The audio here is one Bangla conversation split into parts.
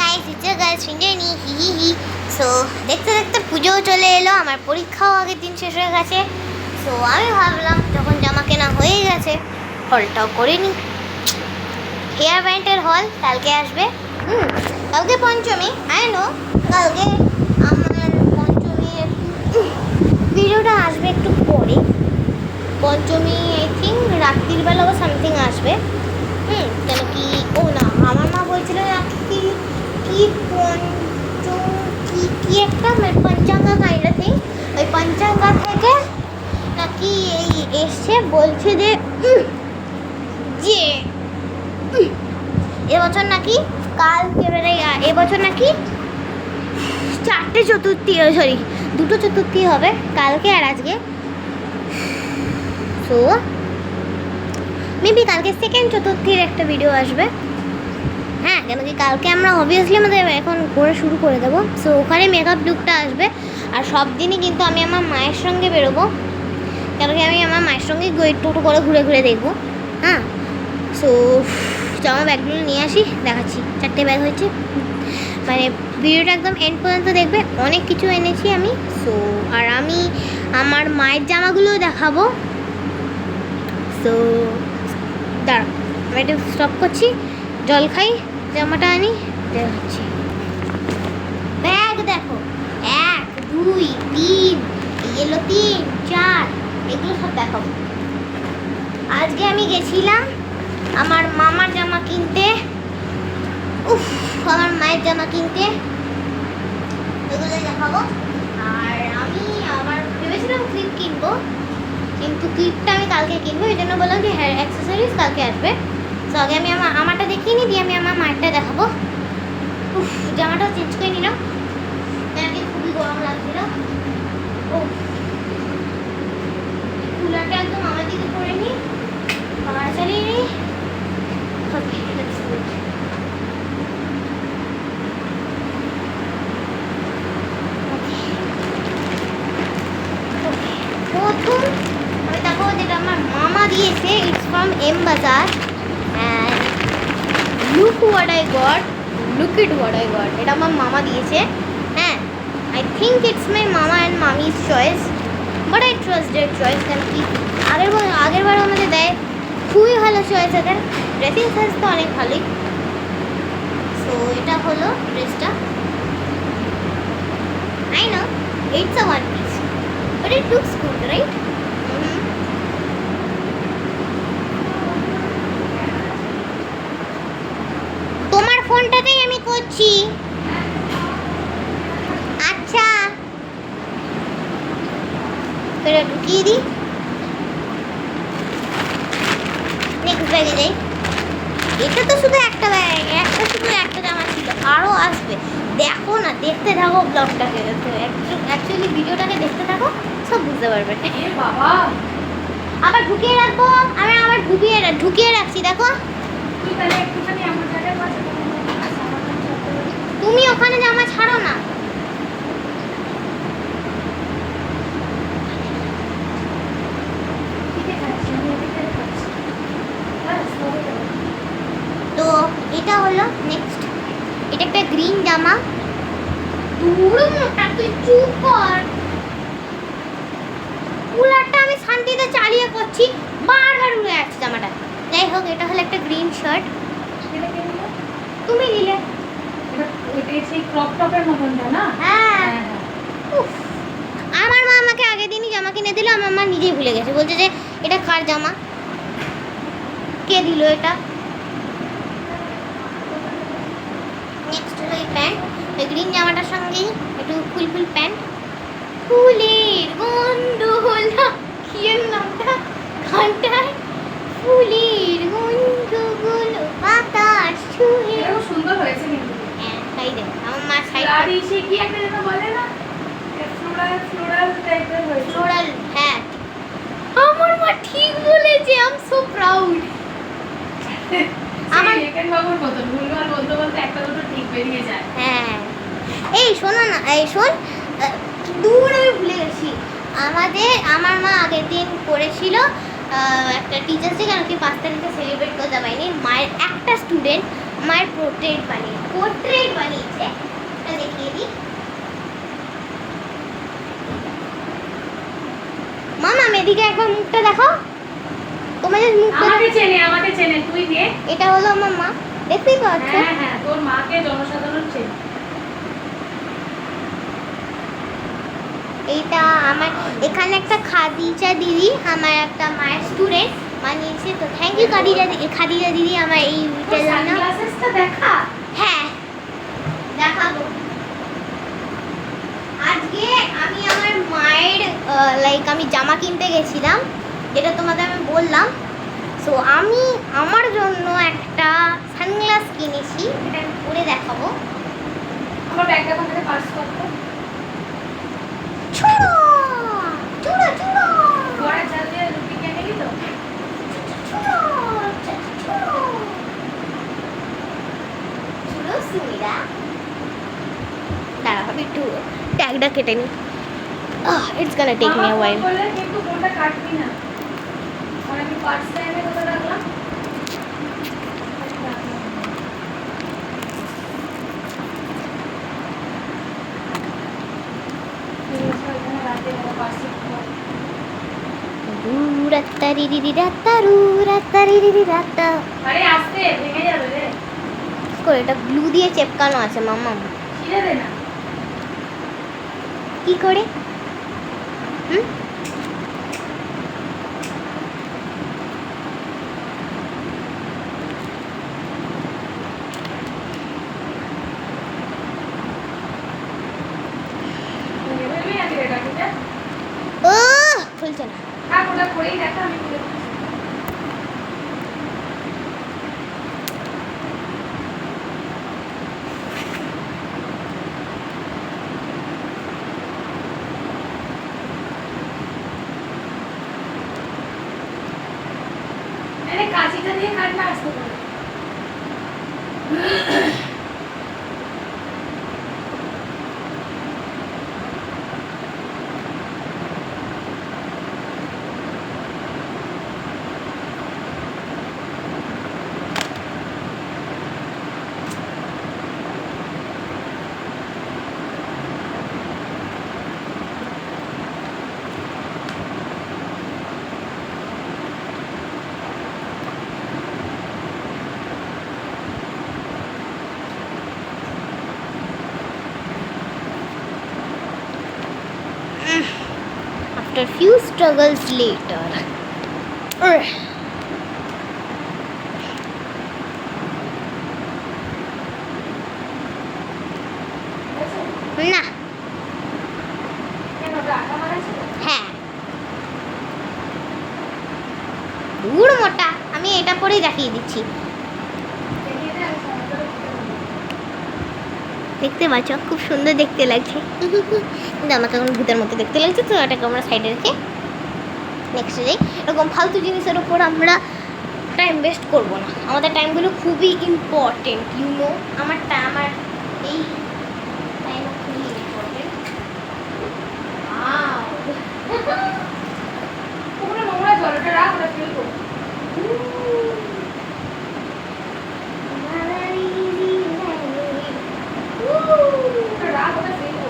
গাইস, ইটস আ গার্লস ফ্রেন্ডনি হি হি হি। সো দেখতে দেখতে পুজোও চলে এলো, আমার পরীক্ষাও আগের দিন শেষ হয়ে গেছে। সো আমি ভাবলাম যখন জামা কেনা হয়ে গেছে হলটাও করে নিই। হেয়ার ব্যান্ডের হল কালকে আসবে। কালকে পঞ্চমী, আই নো। কালকে আমার পঞ্চমীর ভিডিওটা আসবে একটু পরে। পঞ্চমী আই থিঙ্ক রাত্রির বেলা বা সামথিং আসবে। কেন কি ও না, আমার মা বলছিল কি কি কি একটা পঞ্চাঙ্গা কাইন্ডা থিং, ওই পঞ্চাঙ্গা থেকে নাকি এই এসছে, বলছে যে এবছর নাকি কালকে এবছর নাকি 4টে চতুর্থী, সরি 2টো চতুর্থী হবে কালকে আর আজকে। সো মেবি কালকে সেকেন্ড চতুর্থীর একটা ভিডিও আসবে। হ্যাঁ, কেন কি কালকে আমরা অবভিয়াসলি আমাদের এখন ঘোরা শুরু করে দেবো। সো ওখানে মেকআপ লুকটা আসবে। আর সব দিনই কিন্তু আমি আমার মায়ের সঙ্গে বেরোবো, কেন কি আমি আমার মায়ের সঙ্গে টোটো করে ঘুরে ঘুরে দেখবো। হ্যাঁ, সো জামা ব্যাগগুলো নিয়ে আসি, দেখাচ্ছি। 4টে ব্যাগ হয়েছে, মানে ভিডিওটা একদম এন্ড পর্যন্ত দেখবে। অনেক কিছু এনেছি আমি। সো আর আমি আমার মায়ের জামাগুলোও দেখাবো। সো দাঁড়া, আমি একটু স্টপ করছি, জল খাই, জামাটা আনি, দেখাচ্ছি। ব্যাগ দেখো, 1 2 3, এগুলো 3 4, এগুলো সব দেখাবো। আজকে আমি গেছিলাম আমার মামার জামা কিনতে, আমার মায়ের জামা কিনতে, এগুলো দেখাবো। আর আমি আবার ভেবেছিলাম ক্লিপ কিনবো, কিন্তু ক্লিপটা আমি কালকে কিনবো, এই জন্য বললাম যে হেয়ার অ্যাক্সেসরিজ কালকে আসবে। তো আগে আমি আমারটা দেখিয়ে নিই, দিয়ে আমি আমার মায়েরটা দেখাবো। জামাটাও চেঞ্জ করে নিলাম, আজকে খুবই গরম লাগছিল। কুলারটা একদম আমার দিকে করে নিই, পাওয়ার চালিয়ে নিই। প্রথম আমি দেখো যেটা আমার মামা দিয়েছে, ইটস ফ্রম এম বাজার। And look what I got, look it what I got. এটা আমার মামা দিয়েছে। হ্যাঁ, আই থিঙ্ক ইটস মাই মামা and মামিজ choice, but I trust there choice. কেন কি আগের বার আমাদের দেয়, খুবই ভালো চয়েস এদের। ড্রেসিং সেন্স তো অনেক ভালোই। সো এটা হলো ড্রেসটা। I know it's a one piece, but it looks good, right? তোমার ফোনটাতেই আমি করছি। আচ্ছা, এটা ঢুকিয়ে দিই, নেক্সট ব্যাগে যাই। এটা তো শুধু একটা ব্যাগ, একটা জামা ছিল, আরও আসবে। দেখো না, দেখতে থাকো ব্লগটাকে, অ্যাকচুয়ালি ভিডিওটাকে দেখতে থাকো, সব বুঝতে পারবে। বাবা, আবার ঢুকিয়ে রাখবো, আমি আবার ঢুকিয়ে রাখছি। দেখো তুমি ওখানে জামা ছাড়ো না। তো এটা হলো নেক্সট, এটা একটা গ্রিন জামা। তুই চুপ কর, কুলারটা আমি শান্তিতে চালিয়ে করছি, বারবার উড়ে যাচ্ছে জামাটা। যাই হোক, এটা হলো একটা গ্রিন শার্ট। তুমি নিলে সেই ক্রপ টপের মতনটা না? হ্যাঁ। আমার মা আমাকে আগের দিনই জামা কিনে দিল, আমার মা নিজেই ভুলে গেছে, বলছে যে এটা কার জামা, কে দিল এটা। নেক্সট হলো এই প্যান্ট, এই গ্রিন জামাটার সঙ্গেই একটু ফুল প্যান্ট। ফুলের গন্ধ হলো কি এর নামটা ঘন্টায়, ফুলের গন্ধগুলো বাতাস ছুঁয়ে। খুব সুন্দর হয়েছে কিন্তু। হ্যাঁ, তাই দেখ আমার মা আর এসে কি একটা যেন বলে না, ফ্লোরাল টাইপের হয়েছে। ফ্লোরাল, হ্যাঁ আমার মা ঠিক বলেছে। I am so proud. আমার একেন বাবুর মতন ভুলভাল বলতে বলতে একটা দুটো ঠিক বেরিয়ে যায়। হ্যাঁ, এই শোনো না, এই শোন, দূর আমি ভুলে গেছি। আমার মা আগের দিন করেছিল একটা টিচার্স ডে, কেন কি 5 তারিখে সেলিব্রেট করতে পারিনি। মায়ের একটা স্টুডেন্ট মায়ের পোর্ট্রেট বানিয়েছে। এটা দেখিয়ে দিই। মামা এদিকে একবার মুখটা দেখাও, তোমাদের মুখটা। আমাকে চেনে তুই নে। এটা হলো আমার মা, দেখতেই পাচ্ছ। হ্যাঁ হ্যাঁ, তোর মাকে জনসাধারণ চেনে। এইটা আমার, এখানে একটা খাদিজা দিদি, আমার একটা মায়ের স্টুডেন্ট বানিয়েছে। তো থ্যাংক ইউ খাদিজা দিদি আমার এই তোর জন্য। সানগ্লাসেসটা দেখা। হ্যাঁ দেখাবো। আজকে আমি আমার মায়ের আমি জামা কিনতে গেছিলাম, যেটা তোমাদের আমি বললাম। সো আমি আমার জন্য একটা সানগ্লাস কিনেছি, এটা আমি পরে দেখাবো। আমার ব্যাগটা কোথায় পার্স করতে। চুড়ো চুড়ো চুড়ো বড় চাল দিয়ে রুটি কিনে নিলি তো। চুড়ো চুড়ো চুড়ো সুমিরা। দাঁড়া আমি একটু ট্যাগটা কেটে নিই। It's gonna take me a while. বলে কিন্তু ফোনটা কাটবি না। আর আমি পার্সটা এনে কোথায় রাখলাম? আরে আস্তে, ভেঙে যাবে রে। এটা গ্লু দিয়ে চেপকানো আছে মাম্মা। ছিঁড়ে দে না। কি করে? হুম ভেঙে ফেলবি নাকি রে কাঠিটা? ও খুলছে না। থাক, ওটা করেই দেখা, আমি খুলে দিচ্ছি। আরে কাঁচিটা দিয়ে কাট না আসতে পারে। After few struggles later. না কেন টাকা মারাছে? হ্যাঁ দূর মোটা, আমি এটা পরেই দেখিয়ে দিচ্ছি। দেখিয়ে দে, আমি সমুদ্রে উঠতে পারবো। দেখতে পাচ্ছ খুব সুন্দর দেখতে লাগছে। কিন্তু আমাকে এখন ভূতের মতো দেখতে লাগছে, তো এটাকে আমরা সাইডে রেখে নেক্সটে যাই। এরকম ফালতু জিনিসের ওপর আমরা টাইম ওয়েস্ট করবো না, আমাদের টাইমগুলো খুবই ইম্পর্টেন্ট আমার এই টাইম খুবই ইম্পর্টেন্ট। ওখানে নোংরা জলটা রাখ, ওটা ফেলবো। ওটা রাখ, ওটা ফেলবো।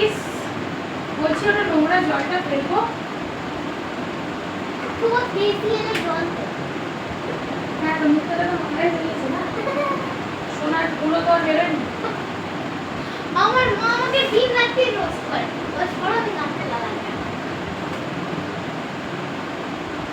ইস, বলছি ওটা নোংরা জলটা ফেলবো। হ্যাঁ, তো মুখটা তো নোংরাই হয়েছে না। সোনার গুঁড়ো তো আর বেরোয়নি। আমার মা আমাকে দিন রাত্রি রোজ করে, ওই সারাদিন আমাকে লাগায়।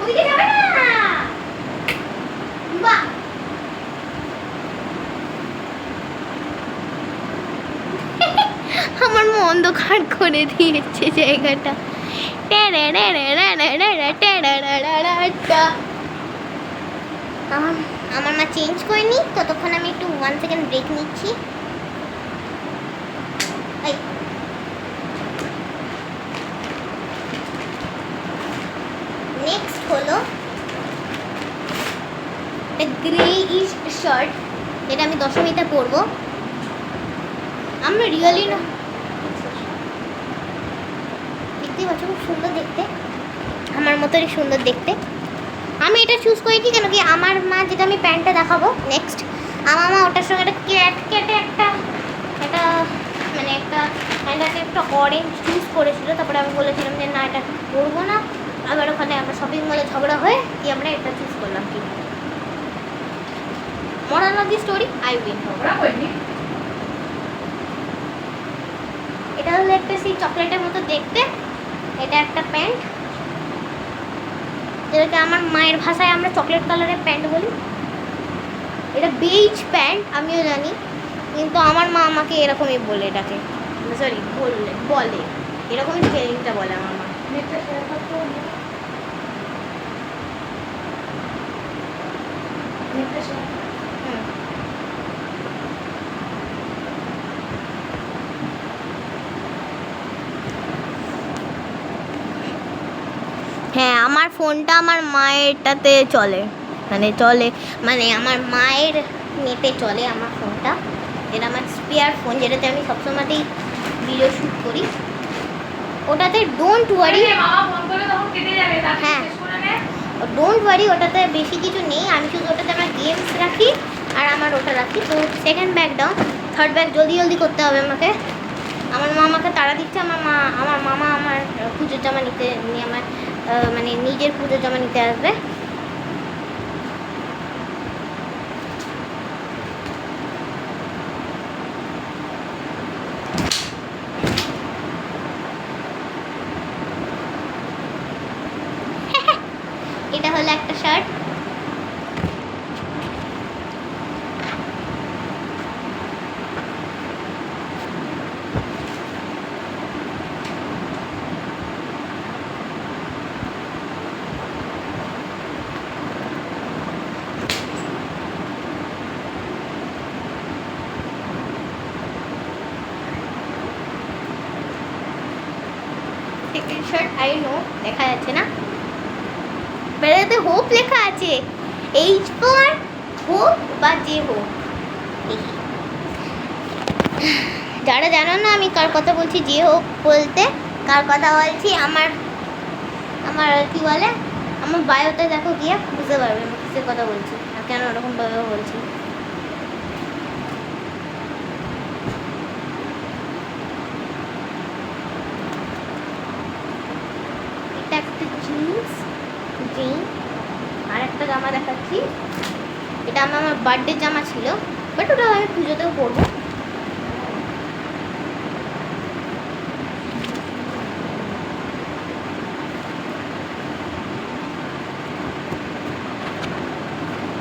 ওদিকে যাবে না বাহ। আমার মা অন্ধকার করে দিয়েছে জায়গাটা। আমার মা চেঞ্জ করে নি, ততক্ষণ আমি একটু 1 সেকেন্ড ব্রেক নিচ্ছি। শার্ট, যেটা আমি দশমীতে পরবো। আমরা রিয়েলি না, দেখতেই পাচ্ছ খুব সুন্দর দেখতে, আমার মতনই সুন্দর দেখতে। আমি এটা চুজ করেছি কেন কি আমার মা, যেটা আমি প্যান্টটা দেখাবো নেক্সট, আমার মা ওটার সঙ্গে একটা কেটে একটা মানে একটা অরেঞ্জ চুজ করেছিল। তারপরে আমি বলেছিলাম যে না এটা পরবো না। আবার ওখানে আমরা শপিং মলে ঝগড়া হয়ে কি আমরা এটা চুজ করলাম। কি moral of the story, I win. এটা হলো একটা সেই চকলেটের মতো দেখতে, এটা একটা প্যান্ট, যেটাকে আমার মায়ের ভাষায় আমরা চকলেট কালারের প্যান্ট বলি। এটা বেজ প্যান্ট, আমিও জানি, কিন্তু আমার মা আমাকে এরকমই বলে, এটাকে সরি বলে এরকমই স্পেলিংটা বলে আমার মা। হ্যাঁ, আমার ফোনটা আমার মায়েরটাতে চলে, মানে আমার মায়ের নেটে চলে আমার ফোনটা। এটা আমার স্পেয়ার ফোন, যেটাতে আমি সবসময়তেই ভিডিও শ্যুট করি। ওটাতে ডোন্ট ওয়ারি, হ্যাঁ ডোন্ট ওয়ারি, ওটাতে বেশি কিছু নেই। আমি শুধু ওটাতে আমার গেমস রাখি আর আমার ওটা রাখি। তো second bag down, third bag জলদি করতে হবে আমাকে। আমার মা আমাকে তাড়া দিচ্ছে। আমার মামা আমার পুজোর জামা নিয়ে আমার মানে নিজের পুজোর জামা নিতে আসবে। এটা হলো একটা shirt, second shirt, I know দেখা যাচ্ছে না, বেড়াতে হোপ লেখা আছে, এইচ ফর হোপ বা যে হোপ। যারা জানো না আমি কার কথা বলছি, যে হোপ বলতে কার কথা বলছি, আমার কি বলে, আমার বায়োতে দেখো গিয়ে বুঝতে পারবে আমি কিসের কথা বলছি আর কেন ওরকম ভাবে বলছি। এটা একটা জিন্স, আর একটা জামা দেখাচ্ছি। এটা আমার বার্থডে জামা ছিল, বাট ওটা আমি পুজোতেও পরবো।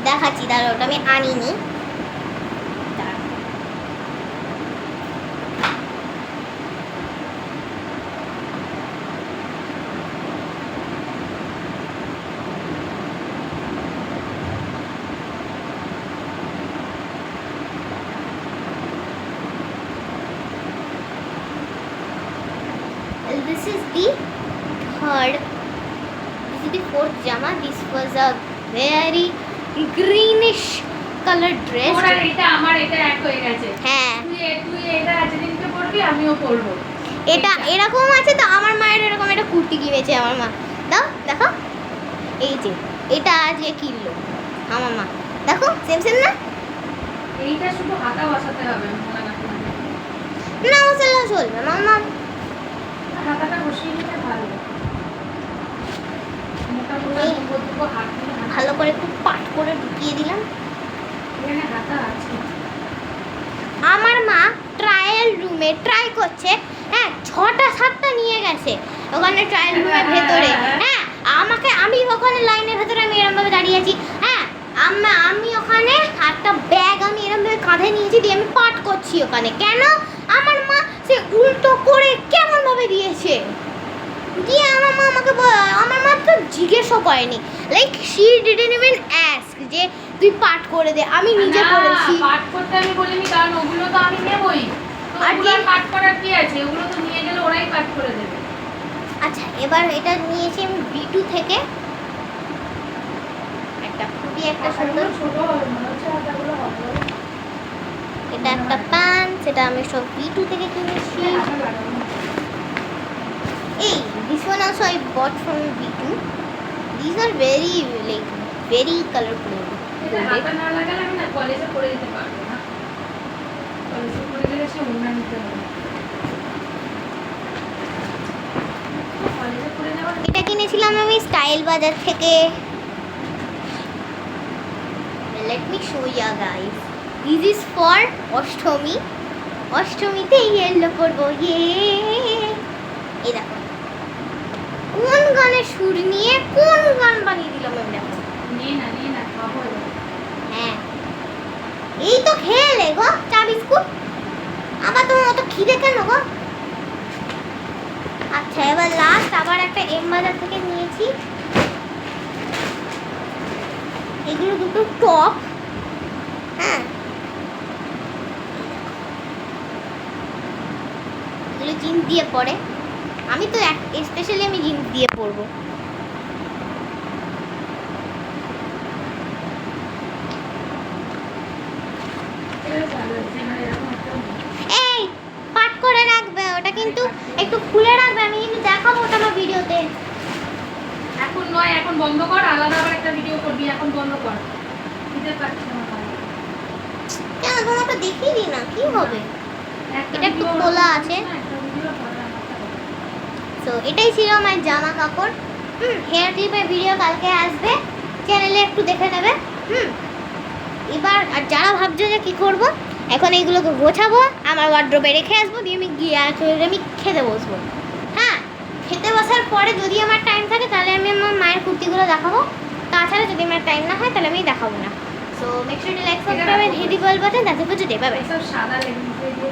দেখাচ্ছি, দাঁড়া ওটা আমি আনিনি। This is the fourth jama. This was a very greenish color dress. এটা আমার এটা এক হয়ে গেছে। হ্যাঁ, তুই এটা যেদিনকে পরবি আমিও পরবো। এটা এরকম আছে তো, আমার মায়ের এরকম একটা কুর্তি কিনেছে আমার মা। দাও দেখো, এই যে এটা আজকে কিনলো আমার মা, দেখো সেম না। এইটা শুধু হাতা বসাতে হবে, না বসালেও চলবে, মামা হাতাটা বসিয়ে নিতে ভালো, ভালো করে একটু পাট করে ঢুকিয়ে দিলাম। এখানে হাতা আছে। আমার মা ট্রায়াল রুমে ট্রাই করছে, হ্যাঁ 6টা-7টা নিয়ে গেছে ওখানে ট্রায়াল রুমের ভেতরে। হ্যাঁ আমি ওখানে লাইনের ভেতরে আমি এরমভাবে দাঁড়িয়ে আছি। হ্যাঁ আমি ওখানে একটা ব্যাগ আমি এরমভাবে কাঁধে নিয়েছি, দিয়ে আমি পাট করছি ওখানে। কেন? আমার মা সে উল্টো করে কেমনভাবে দিয়েছে, দিয়ে আমার মা তো জিজ্ঞেসও করেনি, like she didn't even ask যে তুই পাঠ করে দে। আমি নিজে করেছি। পাঠ করতে আমি বলিনি, কারণ ওগুলো তো আমি নেবই। আর কি পাঠ করার কি আছে, ওগুলো তো নিয়ে গেলে ওরাই পাঠ করে দেবে। আচ্ছা, এবার এটা নিয়েছি আমি B2 থেকে, একটা খুবই একটা সুন্দর। ছোট হবে মনে হচ্ছে হাতাগুলো হবে এটা একটা প্যান্ট, সেটা আমি সব V2 থেকে কিনেছি। হাতা লাগাবো না। এই this one also I bought from V2. These are very colorful. এটা হাতা না লাগালে আমি না কলেজে পড়ে যেতে পারবো না, কলেজে পড়ে গেলে সে ওড়না নিতে হবে, কলেজে পড়ে যাওয়ার এটা কিনেছিলাম আমি স্টাইল বাজার থেকে। Let me show you guys. This is for Ashtami. অষ্টমীতে ইয়েলো পরবো, এই দেখো কোন গানের সুর নিয়ে কোন গান বানিয়ে দিলাম আমি, দেখো। নিয়ে না খাবো এবার। হ্যাঁ এই তো খেলে গো চা বিস্কুট, আবার তোমার অত খিদে কেন গো? আচ্ছা এবার লাস্ট আবার একটা এম বাজার থেকে নিয়েছি। এগুলো দুটো টপ। হ্যাঁ এগুলো জিন্স দিয়ে পরে, আমি তো স্পেশালি আমি জিন্স দিয়ে পরবো। এটা ভালো হচ্ছে, মানে এরকম একটা এই পাট করে রাখবে ওটা, কিন্তু একটু খুলে রাখবে, আমি কিন্তু দেখাবো ওটা আমার ভিডিওতে। এখন নয়, এখন বন্ধ কর, আলাদা আবার একটা ভিডিও করবি, এখন বন্ধ কর, দিতে পারছি না ভাই। কেন তোমারটা দেখিয়ে দিই না, কি হবে? একটা এটা একটু video খোলা করিস আছে। না, একটা video কর, আমারটা কর। তো এটাই ছিল আমার জামা কাপড়। হেয়ার ক্লিপের ভিডিও কালকে আসবে, চ্যানেলে একটু দেখে নেবে। এবার আর যারা ভাবছো যে কী করব, এখন এইগুলোকে গোছাবো, আমার ওয়ার্ড্রোবে রেখে আসবো, দিয়ে আমি গিয়ে আমি খেতে বসবো। হ্যাঁ খেতে বসার পরে যদি আমার টাইম থাকে তাহলে আমি আমার মায়ের কুর্তিগুলো দেখাবো, তাছাড়া যদি আমার টাইম না হয় তাহলে আমি দেখাবো না। So make sure to like subscribe and hit the bell button. That's it for today, bye bye. এসব সাদা লেগিংস দিয়ে